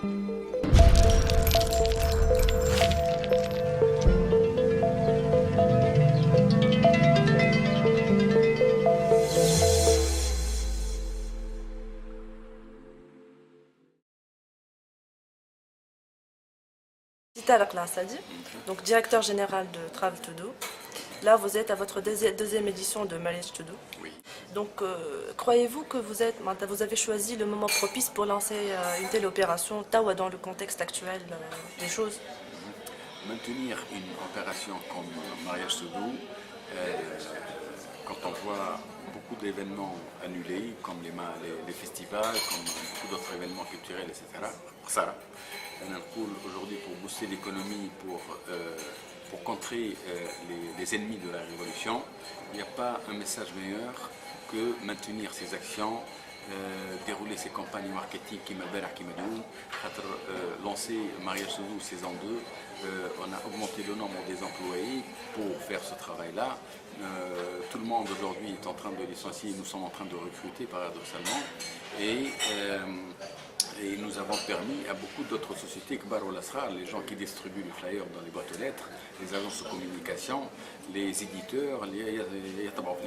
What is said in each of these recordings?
Sita Al-Qlasadi, donc directeur général de Travel to Do. Là, vous êtes à votre deuxième édition de Mariage to Do. Oui. Donc, croyez-vous que vous avez choisi le moment propice pour lancer une telle opération, Tawa, dans le contexte actuel des choses? Maintenir une opération comme Mariage to Do, quand on voit beaucoup d'événements annulés, comme les festivals, comme beaucoup d'autres événements culturels, etc. Ça, aujourd'hui, pour booster l'économie, pour contrer les ennemis de la révolution, il n'y a pas un message meilleur que maintenir ces actions, dérouler ces campagnes marketing qui lancer Mariage to Do saison 2. On a augmenté le nombre des employés pour faire ce travail-là. Tout le monde aujourd'hui est en train de licencier, nous sommes en train de recruter paradoxalement. Et nous avons permis à beaucoup d'autres sociétés, les gens qui distribuent les flyers dans les boîtes aux lettres, les agences de communication, les éditeurs, les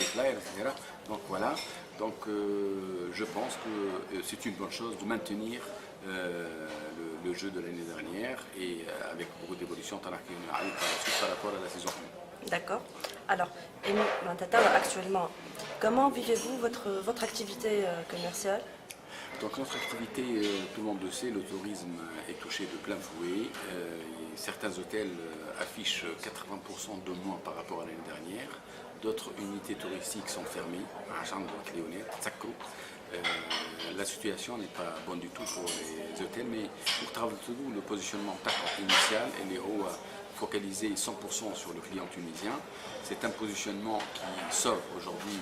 flyers, etc. Donc voilà, je pense que c'est une bonne chose de maintenir le jeu de l'année dernière et avec beaucoup d'évolutions par rapport à la saison 1. D'accord. Alors, actuellement, comment vivez-vous votre activité commerciale? Donc notre activité, tout le monde le sait, le tourisme est touché de plein fouet. Certains hôtels affichent 80% de moins par rapport à l'année dernière. D'autres unités touristiques sont fermées, à Chambre, Léonette, Tsakko. La situation n'est pas bonne du tout pour les hôtels, mais pour Travel to Do, le positionnement initial, elle est focalisé 100% sur le client tunisien. C'est un positionnement qui sauve aujourd'hui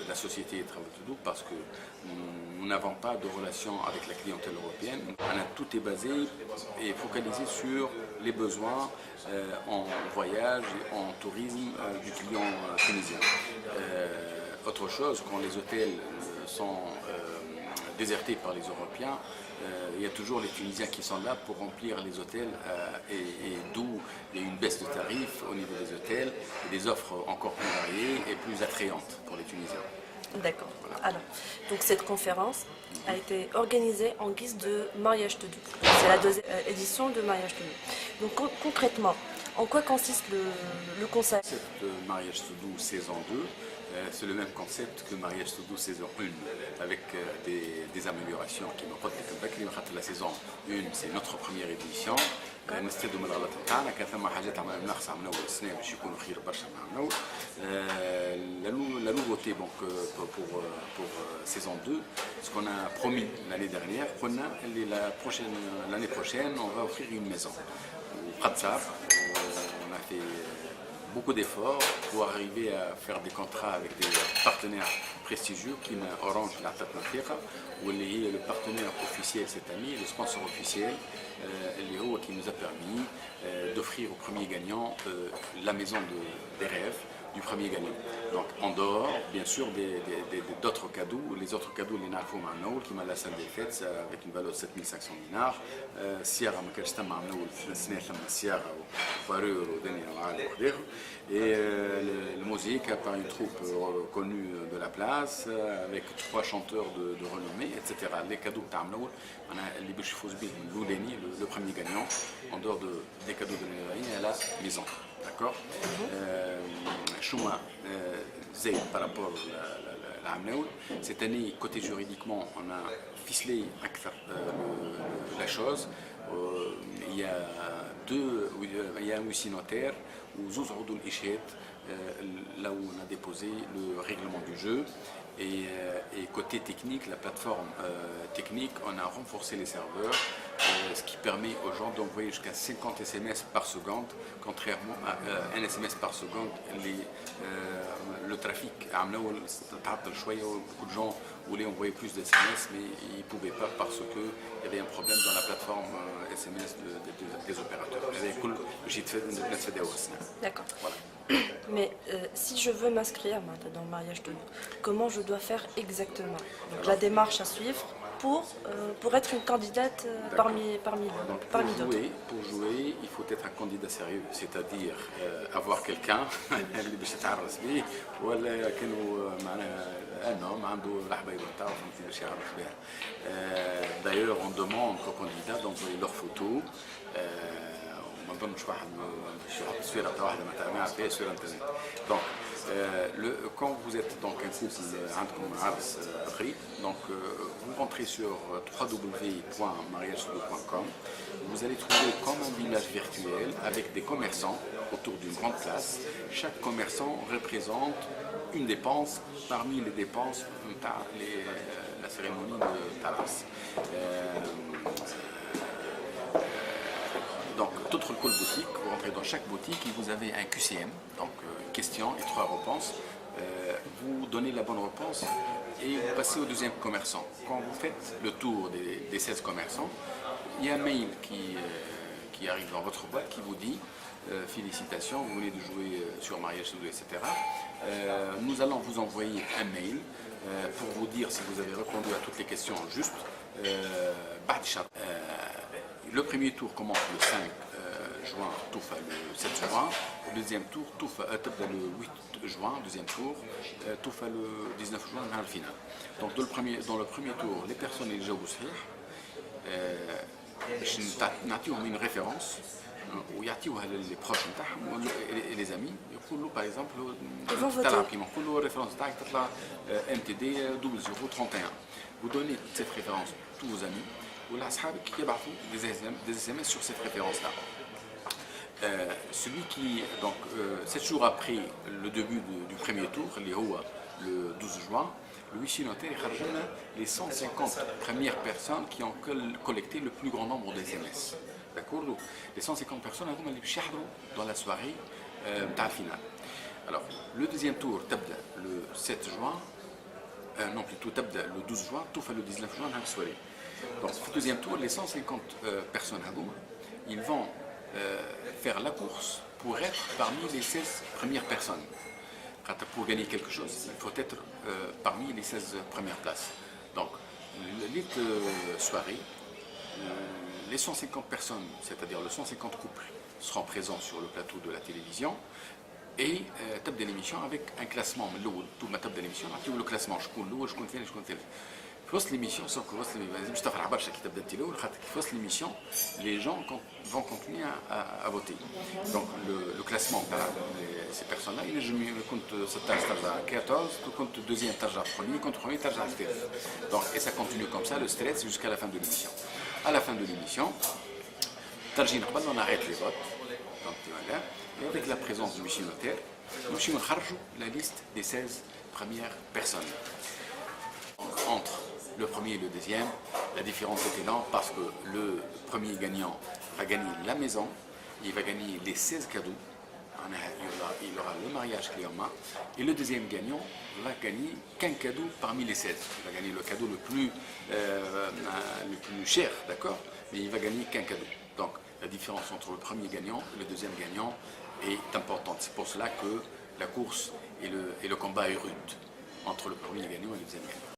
la société Travel to Do parce que nous n'avons pas de relation avec la clientèle européenne. Tout est basé et focalisé sur les besoins en voyage et en tourisme du client tunisien. Autre chose, quand les hôtels sont désertés par les Européens, il y a toujours les Tunisiens qui sont là pour remplir les hôtels et d'où il y a une baisse de tarifs au niveau des hôtels et des offres encore plus variées et plus attrayantes pour les Tunisiens. D'accord. Voilà. Alors, donc cette conférence a été organisée en guise de Mariage to Do. C'est la deuxième édition de Mariage to Do. Donc concrètement, en quoi consiste le concept? Le Mariage to Do saison 2, c'est le même concept que Mariage to Do saison 1, avec des améliorations qui nous rappellent la saison 1, c'est notre première édition. نستفيدوا من الغلط نتاعنا كان ثم حاجات عملنا ناقصه من اول السنه باش يكونوا خير برشا من اول. La nouveauté donc pour saison 2, ce qu'on a promis l'année dernière, l'année prochaine on va offrir une maison. On a fait beaucoup d'efforts pour arriver à faire des contrats avec des partenaires prestigieux qui Orange la Tatnafira, où il est le partenaire officiel cette année, le sponsor officiel, qui nous a permis d'offrir au premier gagnant la maison des rêves du premier gagnant. Donc en dehors, bien sûr, d'autres cadeaux. Les autres cadeaux, les Nafou Manoul, qui m'a la salle des fêtes avec une valeur de 7500 dinars. Sierra Makashtam Manoul, Sierra, Farur, et la musique par une troupe connue de la place, avec 3 chanteurs de renommée, etc. Les cadeaux de Tamnoul, on a les Bishfouzbi, Louleni, le premier gagnant, en dehors des cadeaux de l'année, à la maison. D'accord. Chouma, Zay par rapport à l'Amnaoul. Cette année, côté juridiquement, on a ficelé la chose. Il y a un huissier notaire, ou Zouzroudou l'Ichet, là où on a déposé le règlement du jeu. Et côté technique, la plateforme technique, on a renforcé les serveurs, ce qui permet aux gens d'envoyer jusqu'à 50 SMS par seconde, contrairement à un SMS par seconde. Le trafic à Amnaoul, beaucoup de gens voulaient envoyer plus de SMS, mais ils ne pouvaient pas parce qu'il y avait un problème dans la plateforme SMS des opérateurs. D'accord. Voilà. Mais si je veux m'inscrire dans le mariage de nous, comment je dois faire exactement? Donc, la démarche à suivre pour être une candidate parmi d'autres. Pour jouer, il faut être un candidat sérieux, c'est-à-dire avoir quelqu'un اللي باش يتعرس به ولا كانوا معناها un homme عنده الحبايب نتاعو فهمتني باش يعرف بها. D'ailleurs, on demande aux candidats d'envoyer leurs photos. ما نظنش واحد باش يحط الصوره تاع واحده ما يعرفهاش sur internet. Donc quand vous êtes donc un couple عندكم عرس قريب, donc vous rentrez sur www.mariagestudio.com. Vous allez trouver comme un village virtuel avec des commerçants autour d'une grande place. Chaque commerçant représente une dépense parmi les dépenses de la cérémonie de Taras. Donc, toute le boutique, vous rentrez dans chaque boutique et vous avez un QCM, donc question et 3 réponses. Vous donnez la bonne réponse et vous passez au deuxième commerçant. Quand vous faites le tour des 16 commerçants, il y a un mail qui arrive dans votre boîte qui vous dit félicitations, vous venez de jouer sur Mariage Studio, etc. Nous allons vous envoyer un mail pour vous dire si vous avez répondu à toutes les questions justes. Le premier tour commence le 5 juin, Toufa le 7 juin. Le deuxième tour, Toufa le 8 juin, deuxième tour, Toufa le 19 juin, dans le final. Donc dans le premier tour, les personnes qui jouent نعطيهم une référence ويعطيوها للبروش نتاعهم les amis يقولوا par exemple تلعب كيما نقولوا الريفرنس تاعك تطلع MTD 0031. Vous donnez cette référence à tous vos amis ولا أصحابك يبعثوا des SMS sur cette référence là. Celui qui, donc 7 jours après le début du premier tour, le 12 juin, le huissier notaire a les 150 premières personnes qui ont collecté le plus grand nombre de SMS. D'accord? Les 150 personnes dans la soirée finale. Alors, le deuxième tour, le 7 juin, non plutôt le 12 juin, tout fait le 19 juin dans la soirée. Donc, le deuxième tour, les 150 personnes, ils vont faire la course pour être parmi les 16 premières personnes. Pour gagner quelque chose, il faut être parmi les 16 premières places. Donc, l'élite soirée, les 150 personnes, c'est-à-dire les 150 couples, seront présents sur le plateau de la télévision et table de l'émission avec un classement. Tout ma table de l'émission, le classement, je compte. Dans l'émission, sauf que l'émission, les gens vont continuer à voter. Donc le classement de ces personnes-là, je compte 14, compte deuxième tarja premier, compte premier tarja affaire. Donc et ça continue comme ça, le stress jusqu'à la fin de l'émission. À la fin de l'émission, on arrête les votes. Donc, et avec la présence du huissier notaire, nous avons la liste des 16 premières personnes. Entre le premier et le deuxième, la différence est énorme parce que le premier gagnant va gagner la maison, il va gagner les 16 cadeaux, il aura le mariage clé en main, et le deuxième gagnant va gagner qu'un cadeau parmi les 16. Il va gagner le cadeau le plus cher, d'accord, mais il va gagner qu'un cadeau. Donc la différence entre le premier gagnant et le deuxième gagnant est importante. C'est pour cela que la course et le combat est rude entre le premier gagnant et le deuxième gagnant.